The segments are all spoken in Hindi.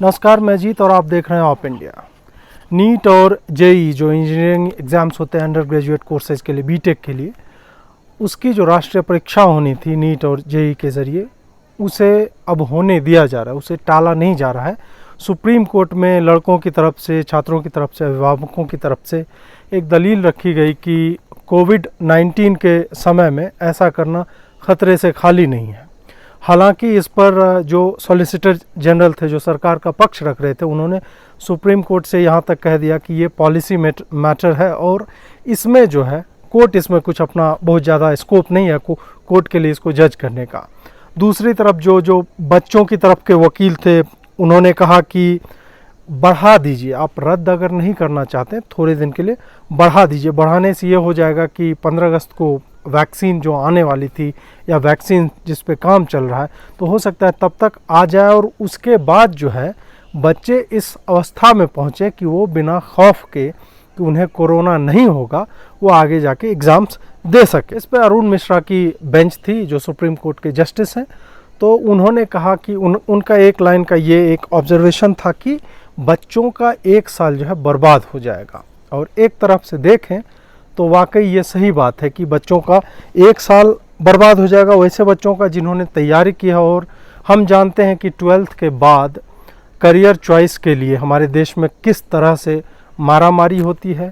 नमस्कार, मैं जीत और आप देख रहे हैं ऑप इंडिया। नीट और जेई जो इंजीनियरिंग एग्ज़ाम्स होते हैं अंडर ग्रेजुएट कोर्सेज के लिए, बीटेक के लिए, उसकी जो राष्ट्रीय परीक्षा होनी थी नीट और जेई के ज़रिए, उसे अब होने दिया जा रहा है, उसे टाला नहीं जा रहा है। सुप्रीम कोर्ट में लड़कों की तरफ से, छात्रों की तरफ से, अभिभावकों की तरफ से एक दलील रखी गई कि कोविड-19 के समय में ऐसा करना ख़तरे से खाली नहीं है। हालांकि इस पर जो सॉलिसिटर जनरल थे, जो सरकार का पक्ष रख रहे थे, उन्होंने सुप्रीम कोर्ट से यहाँ तक कह दिया कि ये पॉलिसी मैटर है और इसमें जो है कोर्ट इसमें कुछ अपना बहुत ज़्यादा स्कोप नहीं है कोर्ट के लिए इसको जज करने का। दूसरी तरफ जो बच्चों की तरफ के वकील थे, उन्होंने कहा कि बढ़ा दीजिए, आप रद्द अगर नहीं करना चाहते थोड़े दिन के लिए बढ़ा दीजिए। बढ़ाने से ये हो जाएगा कि 15 अगस्त को वैक्सीन जो आने वाली थी या वैक्सीन जिस पे काम चल रहा है, तो हो सकता है तब तक आ जाए और उसके बाद जो है बच्चे इस अवस्था में पहुँचे कि वो बिना खौफ के कि उन्हें कोरोना नहीं होगा, वो आगे जाके एग्ज़ाम्स दे सके। इस पर अरुण मिश्रा की बेंच थी जो सुप्रीम कोर्ट के जस्टिस हैं, तो उन्होंने कहा कि उनका एक लाइन का ये एक ऑब्जर्वेशन था कि बच्चों का 1 साल जो है बर्बाद हो जाएगा। और एक तरफ से देखें तो वाकई ये सही बात है कि बच्चों का 1 साल बर्बाद हो जाएगा, वैसे बच्चों का जिन्होंने तैयारी की है। और हम जानते हैं कि 12th के बाद करियर चॉइस के लिए हमारे देश में किस तरह से मारामारी होती है,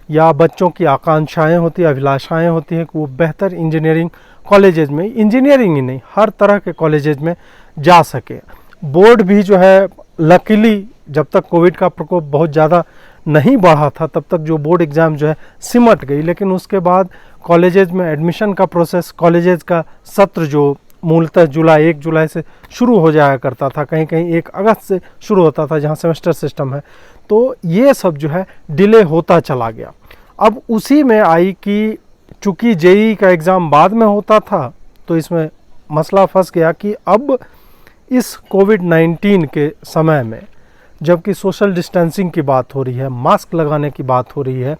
या बच्चों की आकांक्षाएं होती हैं, अभिलाषाएं होती हैं कि वो बेहतर इंजीनियरिंग कॉलेजेज में, इंजीनियरिंग ही नहीं हर तरह के कॉलेजेज में जा सके। बोर्ड भी जो है लकीली जब तक कोविड का प्रकोप बहुत ज़्यादा नहीं बढ़ा था तब तक जो बोर्ड एग्ज़ाम जो है सिमट गई, लेकिन उसके बाद कॉलेजेज में एडमिशन का प्रोसेस, कॉलेजेज का सत्र जो मूलतः 1 जुलाई से शुरू हो जाया करता था, कहीं कहीं 1 अगस्त से शुरू होता था जहां सेमेस्टर सिस्टम है, तो ये सब जो है डिले होता चला गया। अब उसी में आई कि चूँकि जेई का एग्ज़ाम बाद में होता था, तो इसमें मसला फंस गया कि अब इस कोविड-19 के समय में जबकि सोशल डिस्टेंसिंग की बात हो रही है, मास्क लगाने की बात हो रही है,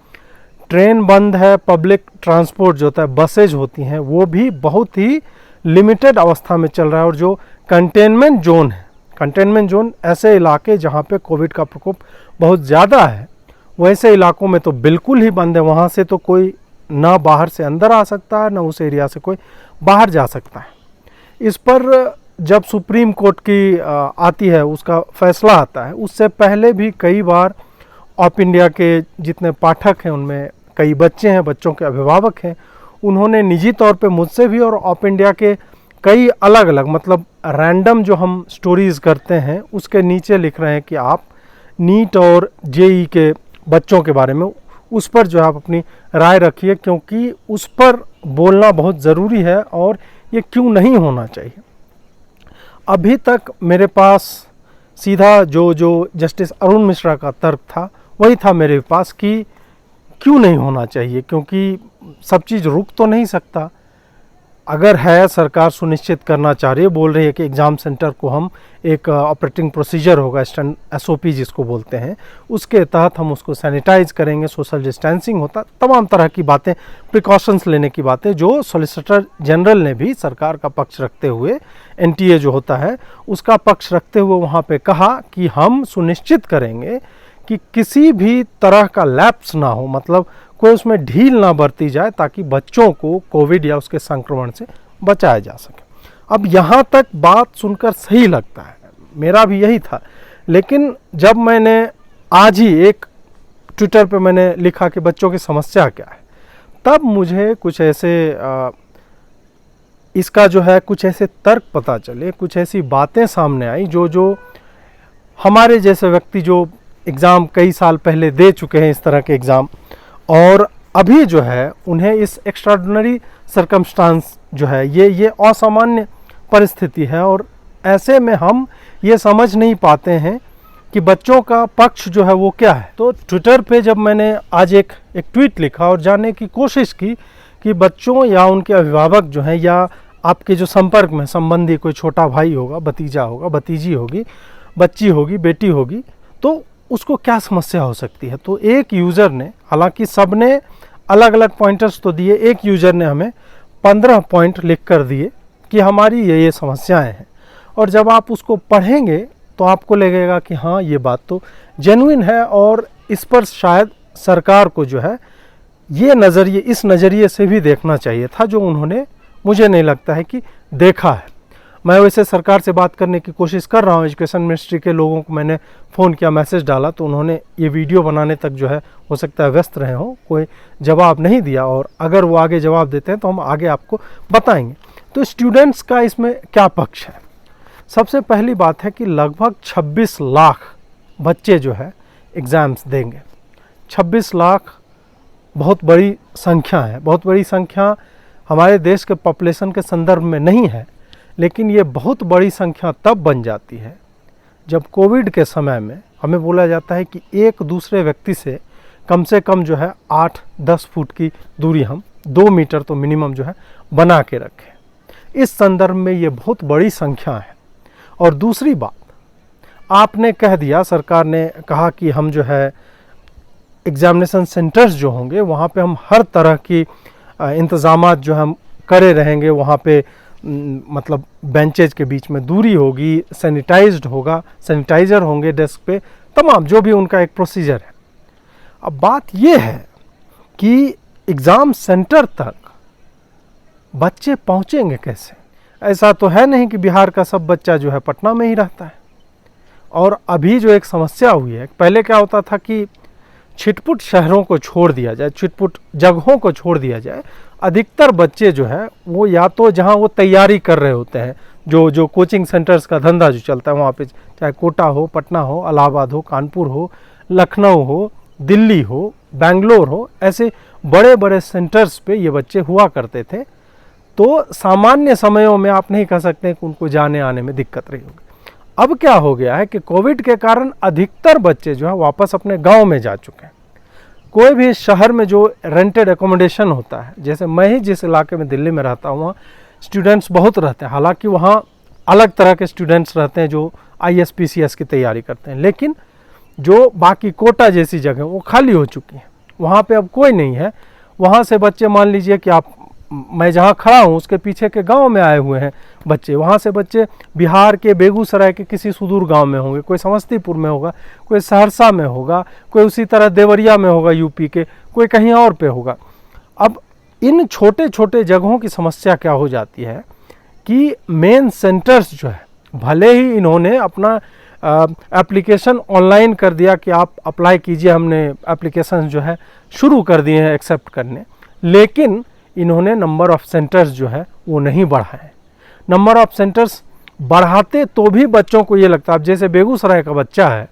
ट्रेन बंद है, पब्लिक ट्रांसपोर्ट जो होता है, बसेज होती हैं, वो भी बहुत ही लिमिटेड अवस्था में चल रहा है। और जो कंटेनमेंट जोन है, कंटेनमेंट जोन ऐसे इलाके जहाँ पे कोविड का प्रकोप बहुत ज़्यादा है, वैसे इलाकों में तो बिल्कुल ही बंद है। वहाँ से तो कोई ना बाहर से अंदर आ सकता है, ना उस एरिया से कोई बाहर जा सकता है। इस पर जब सुप्रीम कोर्ट की आती है, उसका फैसला आता है, उससे पहले भी कई बार ऑप इंडिया के जितने पाठक हैं उनमें कई बच्चे हैं, बच्चों के अभिभावक हैं, उन्होंने निजी तौर पे मुझसे भी और ऑप इंडिया के कई अलग अलग मतलब रैंडम जो हम स्टोरीज़ करते हैं उसके नीचे लिख रहे हैं कि आप नीट और जेई के बच्चों के बारे में उस पर जो है आप अपनी राय रखिए, क्योंकि उस पर बोलना बहुत ज़रूरी है और ये क्यों नहीं होना चाहिए। अभी तक मेरे पास सीधा जो जस्टिस अरुण मिश्रा का तर्क था वही था मेरे पास कि क्यों नहीं होना चाहिए, क्योंकि सब चीज़ रुक तो नहीं सकता। अगर है सरकार सुनिश्चित करना चाह रही है, बोल रही है कि एग्ज़ाम सेंटर को हम एक ऑपरेटिंग प्रोसीजर होगा, SOP जिसको बोलते हैं, उसके तहत हम उसको सैनिटाइज करेंगे, सोशल डिस्टेंसिंग होता, तमाम तरह की बातें, प्रिकॉशंस लेने की बातें जो सॉलिसिटर जनरल ने भी सरकार का पक्ष रखते हुए, NTA जो होता है उसका पक्ष रखते हुए वहाँ पे कहा कि हम सुनिश्चित करेंगे कि किसी भी तरह का लैप्स ना हो, मतलब कोई उसमें ढील ना बरती जाए, ताकि बच्चों को कोविड या उसके संक्रमण से बचाया जा सके। अब यहाँ तक बात सुनकर सही लगता है, मेरा भी यही था, लेकिन जब मैंने आज ही एक ट्विटर पे मैंने लिखा कि बच्चों की समस्या क्या है, तब मुझे कुछ ऐसे इसका जो है कुछ ऐसे तर्क पता चले, कुछ ऐसी बातें सामने आई जो हमारे जैसे व्यक्ति जो एग्ज़ाम कई साल पहले दे चुके हैं, इस तरह के एग्ज़ाम, और अभी जो है उन्हें इस एक्स्ट्राऑर्डिनरी सर्कमस्टांस जो है ये असामान्य परिस्थिति है, और ऐसे में हम ये समझ नहीं पाते हैं कि बच्चों का पक्ष जो है वो क्या है। तो ट्विटर पे जब मैंने आज एक ट्वीट लिखा और जानने की कोशिश की कि बच्चों या उनके अभिभावक जो हैं, या आपके जो संपर्क में संबंधी कोई छोटा भाई होगा, भतीजा होगा, भतीजी होगी, बच्ची होगी, बेटी होगी, तो उसको क्या समस्या हो सकती है। तो एक यूज़र ने, हालांकि सब ने अलग अलग पॉइंटर्स तो दिए, एक यूज़र ने हमें 15 पॉइंट लिख कर दिए कि हमारी ये समस्याएं हैं, और जब आप उसको पढ़ेंगे तो आपको लगेगा कि हाँ ये बात तो जेन्युइन है, और इस पर शायद सरकार को जो है ये नज़रिए, इस नज़रिए से भी देखना चाहिए था, जो उन्होंने मुझे नहीं लगता है कि देखा है। मैं वैसे सरकार से बात करने की कोशिश कर रहा हूँ, एजुकेशन मिनिस्ट्री के लोगों को मैंने फ़ोन किया, मैसेज डाला, तो उन्होंने ये वीडियो बनाने तक जो है हो सकता है व्यस्त रहे हों, कोई जवाब नहीं दिया, और अगर वो आगे जवाब देते हैं तो हम आगे आपको बताएंगे। तो स्टूडेंट्स का इसमें क्या पक्ष है? सबसे पहली बात है कि लगभग 26 लाख बच्चे जो है एग्ज़ाम्स देंगे। 26 लाख बहुत बड़ी संख्या है, बहुत बड़ी संख्या हमारे देश के पॉपुलेशन के संदर्भ में नहीं है, लेकिन ये बहुत बड़ी संख्या तब बन जाती है जब कोविड के समय में हमें बोला जाता है कि एक दूसरे व्यक्ति से कम जो है 8-10 फुट की दूरी, हम 2 मीटर तो मिनिमम जो है बना के रखें। इस संदर्भ में ये बहुत बड़ी संख्या है। और दूसरी बात, आपने कह दिया, सरकार ने कहा कि हम जो है एग्जामिनेशन सेंटर्स जो होंगे वहाँ पे हम हर तरह की इंतज़ामात जो हम करे रहेंगे, वहाँ पे मतलब बेंचेज के बीच में दूरी होगी, सैनिटाइज्ड होगा, सैनिटाइज़र होंगे डेस्क पे, तमाम जो भी उनका एक प्रोसीजर है। अब बात ये है कि एग्ज़ाम सेंटर तक बच्चे पहुँचेंगे कैसे? ऐसा तो है नहीं कि बिहार का सब बच्चा जो है पटना में ही रहता है। और अभी जो एक समस्या हुई है, पहले क्या होता था कि छिटपुट शहरों को छोड़ दिया जाए, छिटपुट जगहों को छोड़ दिया जाए, अधिकतर बच्चे जो है वो या तो जहां वो तैयारी कर रहे होते हैं, जो कोचिंग सेंटर्स का धंधा जो चलता है वहाँ पे, चाहे कोटा हो, पटना हो, इलाहाबाद हो, कानपुर हो, लखनऊ हो, दिल्ली हो, बेंगलोर हो, ऐसे बड़े बड़े सेंटर्स पे ये बच्चे हुआ करते थे। तो सामान्य समयों में आप नहीं कह सकते कि उनको जाने आने में दिक्कत रही होगी। अब क्या हो गया है कि कोविड के कारण अधिकतर बच्चे जो है वापस अपने गांव में जा चुके हैं। कोई भी शहर में जो रेंटेड एकोमोडेशन होता है, जैसे मैं ही जिस इलाके में दिल्ली में रहता हूँ, वहाँ स्टूडेंट्स बहुत रहते हैं। हालांकि वहाँ अलग तरह के स्टूडेंट्स रहते हैं जो ISPCS की तैयारी करते हैं, लेकिन जो बाकी कोटा जैसी जगह वो खाली हो चुकी हैं, वहाँ पे अब कोई नहीं है। वहाँ से बच्चे, मान लीजिए कि आप, मैं जहाँ खड़ा हूँ उसके पीछे के गांव में आए हुए हैं बच्चे, वहाँ से बच्चे बिहार के बेगूसराय के किसी सुदूर गांव में होंगे, कोई समस्तीपुर में होगा, कोई सहरसा में होगा, कोई उसी तरह देवरिया में होगा यूपी के, कोई कहीं और पे होगा। अब इन छोटे छोटे जगहों की समस्या क्या हो जाती है कि मेन सेंटर्स जो है, भले ही इन्होंने अपना एप्लीकेशन ऑनलाइन कर दिया कि आप अप्लाई कीजिए, हमने एप्लीकेशन जो है शुरू कर दिए हैं एक्सेप्ट करने, लेकिन इन्होंने नंबर ऑफ़ सेंटर्स जो है वो नहीं बढ़ाए। नंबर ऑफ़ सेंटर्स बढ़ाते तो भी बच्चों को ये लगता है, अब जैसे बेगूसराय का बच्चा है,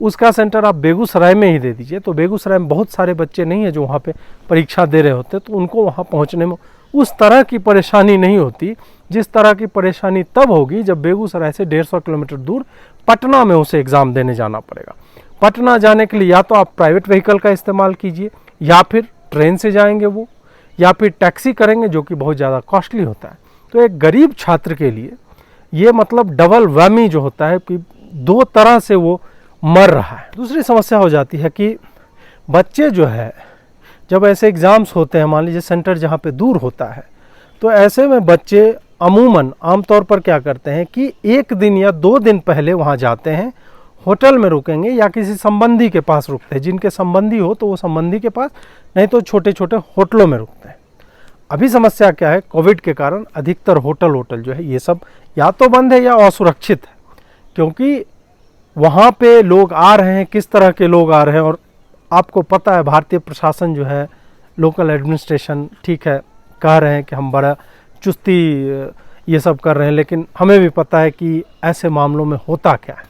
उसका सेंटर आप बेगूसराय में ही दे दीजिए, तो बेगूसराय में बहुत सारे बच्चे नहीं है जो वहाँ पे परीक्षा दे रहे होते, तो उनको वहाँ पहुँचने में उस तरह की परेशानी नहीं होती जिस तरह की परेशानी तब होगी जब बेगूसराय से 150 किलोमीटर दूर पटना में उसे एग्ज़ाम देने जाना पड़ेगा। पटना जाने के लिए या तो आप प्राइवेट व्हीकल का इस्तेमाल कीजिए, या फिर ट्रेन से जाएंगे वो, या फिर टैक्सी करेंगे, जो कि बहुत ज़्यादा कॉस्टली होता है। तो एक गरीब छात्र के लिए ये मतलब डबल वैमी जो होता है कि 2 तरह से वो मर रहा है। दूसरी समस्या हो जाती है कि बच्चे जो है जब ऐसे एग्ज़ाम्स होते हैं, मान लीजिए सेंटर जहाँ पे दूर होता है, तो ऐसे में बच्चे अमूमन आमतौर पर क्या करते हैं कि 1 दिन या 2 दिन पहले वहाँ जाते हैं, होटल में रुकेंगे या किसी संबंधी के पास रुकते हैं, जिनके संबंधी हो तो वो संबंधी के पास, नहीं तो छोटे छोटे होटलों में रुकते हैं। अभी समस्या क्या है, कोविड के कारण अधिकतर होटल जो है ये सब या तो बंद है या असुरक्षित है, क्योंकि वहाँ पे लोग आ रहे हैं, किस तरह के लोग आ रहे हैं। और आपको पता है भारतीय प्रशासन जो है, लोकल एडमिनिस्ट्रेशन, ठीक है, कह रहे हैं कि हम बड़ा चुस्ती ये सब कर रहे हैं, लेकिन हमें भी पता है कि ऐसे मामलों में होता क्या है।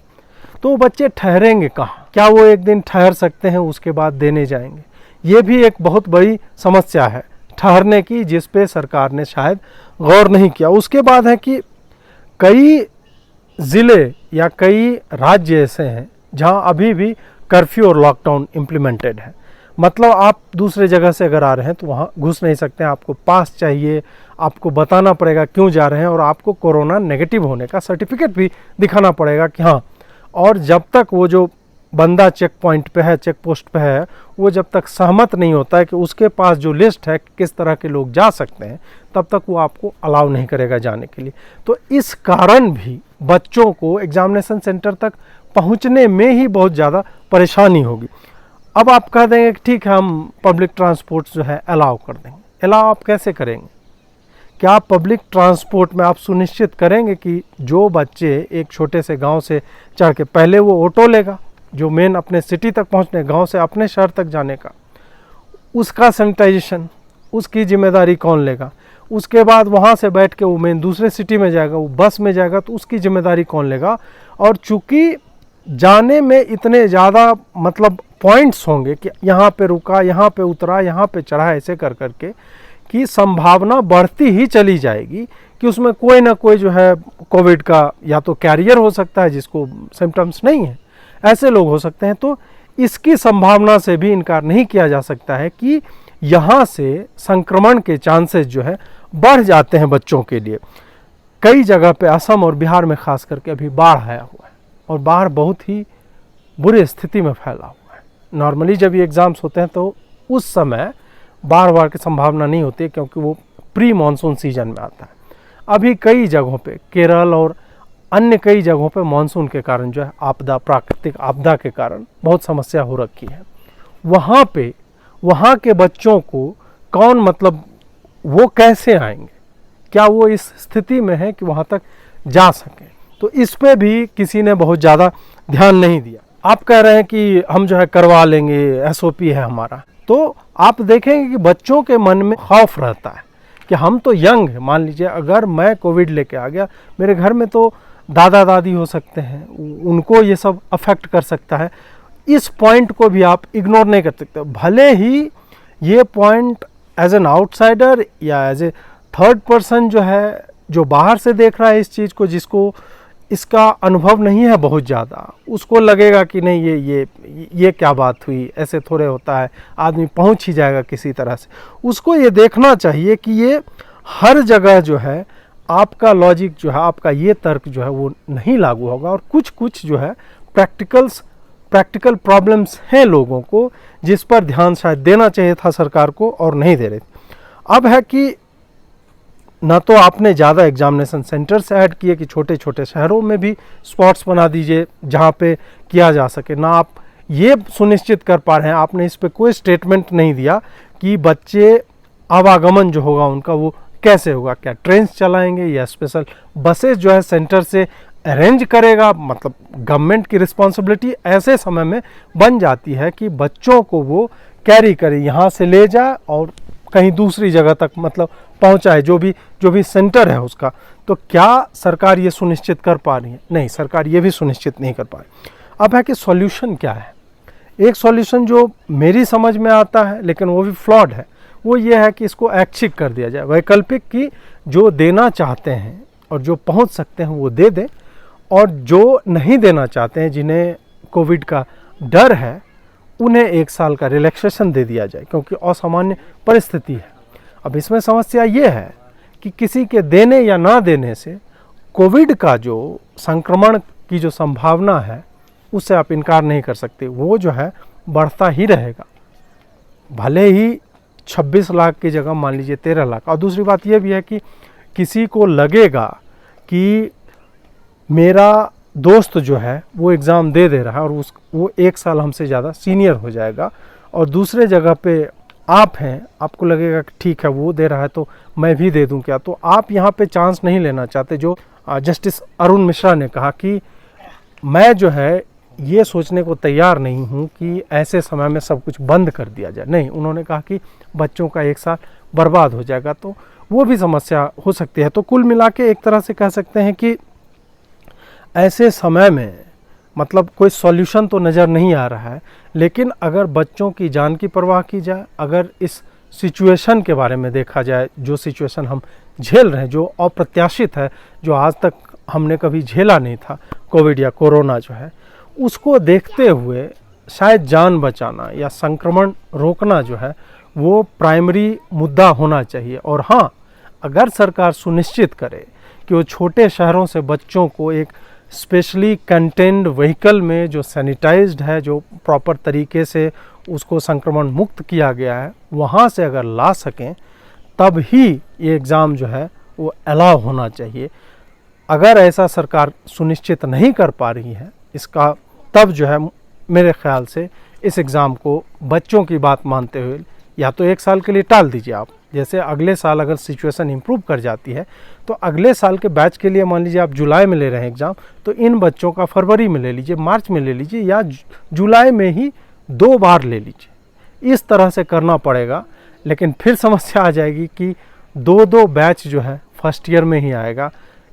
तो बच्चे ठहरेंगे कहाँ? क्या वो 1 दिन ठहर सकते हैं उसके बाद देने जाएंगे? ये भी एक बहुत बड़ी समस्या है ठहरने की, जिस पे सरकार ने शायद गौर नहीं किया। उसके बाद है कि कई ज़िले या कई राज्य ऐसे हैं जहां अभी भी कर्फ्यू और लॉकडाउन इम्प्लीमेंटेड है। मतलब आप दूसरे जगह से अगर आ रहे हैं तो वहाँ घुस नहीं सकते हैं, आपको पास चाहिए, आपको बताना पड़ेगा क्यों जा रहे हैं, और आपको कोरोना नेगेटिव होने का सर्टिफिकेट भी दिखाना पड़ेगा कि हाँ। और जब तक वो जो बंदा चेक पॉइंट पे है, चेक पोस्ट पे है, वो जब तक सहमत नहीं होता है कि उसके पास जो लिस्ट है किस तरह के लोग जा सकते हैं, तब तक वो आपको अलाउ नहीं करेगा जाने के लिए। तो इस कारण भी बच्चों को एग्जामिनेशन सेंटर तक पहुंचने में ही बहुत ज़्यादा परेशानी होगी। अब आप कह देंगे कि ठीक है, हम पब्लिक ट्रांसपोर्ट जो है अलाउ कर देंगे। अलाउ आप कैसे करेंगे? क्या पब्लिक ट्रांसपोर्ट में आप सुनिश्चित करेंगे कि जो बच्चे एक छोटे से गांव से चढ़ के, पहले वो ऑटो लेगा जो मेन अपने सिटी तक पहुंचने, गांव से अपने शहर तक जाने का, उसका सैनिटाइजेशन, उसकी जिम्मेदारी कौन लेगा? उसके बाद वहाँ से बैठ के वो मेन दूसरे सिटी में जाएगा, वो बस में जाएगा, तो उसकी जिम्मेदारी कौन लेगा? और चूँकि जाने में इतने ज़्यादा मतलब पॉइंट्स होंगे कि यहाँ पे रुका, यहाँ पे उतरा, यहाँ पे चढ़ा, ऐसे कर करके कि संभावना बढ़ती ही चली जाएगी कि उसमें कोई ना कोई जो है कोविड का या तो कैरियर हो सकता है जिसको सिम्टम्स नहीं है, ऐसे लोग हो सकते हैं। तो इसकी संभावना से भी इनकार नहीं किया जा सकता है कि यहाँ से संक्रमण के चांसेस जो है बढ़ जाते हैं बच्चों के लिए। कई जगह पे असम और बिहार में खास करके अभी बाढ़ आया हुआ है और बाढ़ बहुत ही बुरी स्थिति में फैला हुआ है। नॉर्मली जब ये एग्ज़ाम्स होते हैं तो उस समय बाढ़ की संभावना नहीं होती है क्योंकि वो प्री मानसून सीजन में आता है। अभी कई जगहों पे, केरल और अन्य कई जगहों पे मानसून के कारण जो है आपदा, प्राकृतिक आपदा के कारण बहुत समस्या हो रखी है। वहाँ पे वहाँ के बच्चों को कौन, मतलब वो कैसे आएंगे? क्या वो इस स्थिति में है कि वहाँ तक जा सकें? तो इस पे भी किसी ने बहुत ज़्यादा ध्यान नहीं दिया। आप कह रहे हैं कि हम जो है करवा लेंगे, एसओपी है हमारा, तो आप देखेंगे कि बच्चों के मन में खौफ रहता है कि हम तो यंग हैं। मान लीजिए अगर मैं कोविड लेके आ गया, मेरे घर में तो दादा दादी हो सकते हैं, उनको ये सब अफेक्ट कर सकता है। इस पॉइंट को भी आप इग्नोर नहीं कर सकते। भले ही ये पॉइंट एज एन आउटसाइडर या एज ए थर्ड पर्सन जो है, जो बाहर से देख रहा है इस चीज़ को, जिसको इसका अनुभव नहीं है बहुत ज़्यादा, उसको लगेगा कि नहीं ये क्या बात हुई, ऐसे थोड़े होता है, आदमी पहुंच ही जाएगा किसी तरह से। उसको ये देखना चाहिए कि ये हर जगह जो है आपका लॉजिक जो है, आपका ये तर्क जो है वो नहीं लागू होगा। और कुछ जो है प्रैक्टिकल प्रॉब्लम्स हैं लोगों को, जिस पर ध्यान शायद देना चाहिए था सरकार को और नहीं दे रही। अब है कि ना तो आपने ज़्यादा एग्जामिनेशन सेंटर्स ऐड किए कि छोटे छोटे शहरों में भी स्पॉट्स बना दीजिए जहाँ पे किया जा सके, ना आप ये सुनिश्चित कर पा रहे हैं। आपने इस पे कोई स्टेटमेंट नहीं दिया कि बच्चे आवागमन जो होगा उनका वो कैसे होगा, क्या ट्रेन चलाएंगे या स्पेशल बसेस जो है सेंटर से अरेंज करेगा। मतलब गवर्नमेंट की रिस्पॉन्सिबिलिटी ऐसे समय में बन जाती है कि बच्चों को वो कैरी करे, यहाँ से ले जाए और कहीं दूसरी जगह तक मतलब पहुँचाए, जो भी सेंटर है उसका। तो क्या सरकार ये सुनिश्चित कर पा रही है? नहीं, सरकार ये भी सुनिश्चित नहीं कर पा रही। अब है कि सॉल्यूशन क्या है? एक सॉल्यूशन जो मेरी समझ में आता है, लेकिन वो भी फ्लॉड है, वो ये है कि इसको ऐच्छिक कर दिया जाए। वैकल्पिक की जो देना चाहते हैं और जो पहुंच सकते हैं वो दे दें, और जो नहीं देना चाहते हैं, जिन्हें कोविड का डर है, उन्हें 1 साल का रिलैक्सेशन दे दिया जाए, क्योंकि असामान्य परिस्थिति है। अब इसमें समस्या ये है कि किसी के देने या ना देने से कोविड का जो संक्रमण की जो संभावना है उससे आप इनकार नहीं कर सकते, वो जो है बढ़ता ही रहेगा। भले ही 26 लाख की जगह मान लीजिए 13 लाख। और दूसरी बात ये भी है कि किसी को लगेगा कि मेरा दोस्त जो है वो एग्ज़ाम दे रहा है और वो 1 साल हमसे ज़्यादा सीनियर हो जाएगा, और दूसरे जगह पे आप हैं, आपको लगेगा कि ठीक है वो दे रहा है तो मैं भी दे दूं क्या। तो आप यहाँ पे चांस नहीं लेना चाहते। जो जस्टिस अरुण मिश्रा ने कहा कि मैं जो है ये सोचने को तैयार नहीं हूँ कि ऐसे समय में सब कुछ बंद कर दिया जाए। नहीं, उन्होंने कहा कि बच्चों का 1 साल बर्बाद हो जाएगा, तो वो भी समस्या हो सकती है। तो कुल मिला के एक तरह से कह सकते हैं कि ऐसे समय में मतलब कोई सॉल्यूशन तो नज़र नहीं आ रहा है, लेकिन अगर बच्चों की जान की परवाह की जाए, अगर इस सिचुएशन के बारे में देखा जाए, जो सिचुएशन हम झेल रहे हैं, जो अप्रत्याशित है, जो आज तक हमने कभी झेला नहीं था, कोविड या कोरोना जो है, उसको देखते हुए शायद जान बचाना या संक्रमण रोकना जो है वो प्राइमरी मुद्दा होना चाहिए। और हाँ, अगर सरकार सुनिश्चित करे कि वो छोटे शहरों से बच्चों को एक स्पेशली कंटेन्ड व्हीकल में जो सैनिटाइज्ड है, जो प्रॉपर तरीके से उसको संक्रमण मुक्त किया गया है, वहाँ से अगर ला सकें तब ही ये एग्ज़ाम जो है वो अलाउ होना चाहिए। अगर ऐसा सरकार सुनिश्चित नहीं कर पा रही है इसका, तब जो है मेरे ख्याल से इस एग्ज़ाम को बच्चों की बात मानते हुए या तो 1 साल के लिए टाल दीजिए आप। जैसे अगले साल अगर सिचुएशन इम्प्रूव कर जाती है तो अगले साल के बैच के लिए मान लीजिए आप जुलाई में ले रहे हैं एग्ज़ाम, तो इन बच्चों का फरवरी में ले लीजिए, मार्च में ले लीजिए, या जुलाई में ही 2 बार ले लीजिए। इस तरह से करना पड़ेगा। लेकिन फिर समस्या आ जाएगी कि 2-2 बैच जो है फर्स्ट ईयर में ही आएगा।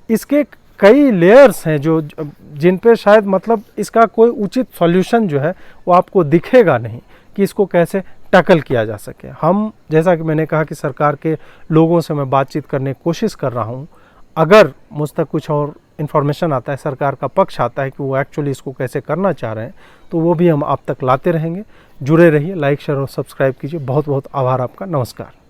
इसके कई लेयर्स हैं जो जिन पे शायद मतलब इसका कोई उचित सॉल्यूशन जो है वो आपको दिखेगा नहीं कि इसको कैसे टैकल किया जा सके। हम, जैसा कि मैंने कहा कि सरकार के लोगों से मैं बातचीत करने की कोशिश कर रहा हूँ। अगर मुझ तक कुछ और इन्फॉर्मेशन आता है, सरकार का पक्ष आता है कि वो एक्चुअली इसको कैसे करना चाह रहे हैं, तो वो भी हम आप तक लाते रहेंगे। जुड़े रहिए, लाइक शेयर और सब्सक्राइब कीजिए। बहुत बहुत आभार आपका। नमस्कार।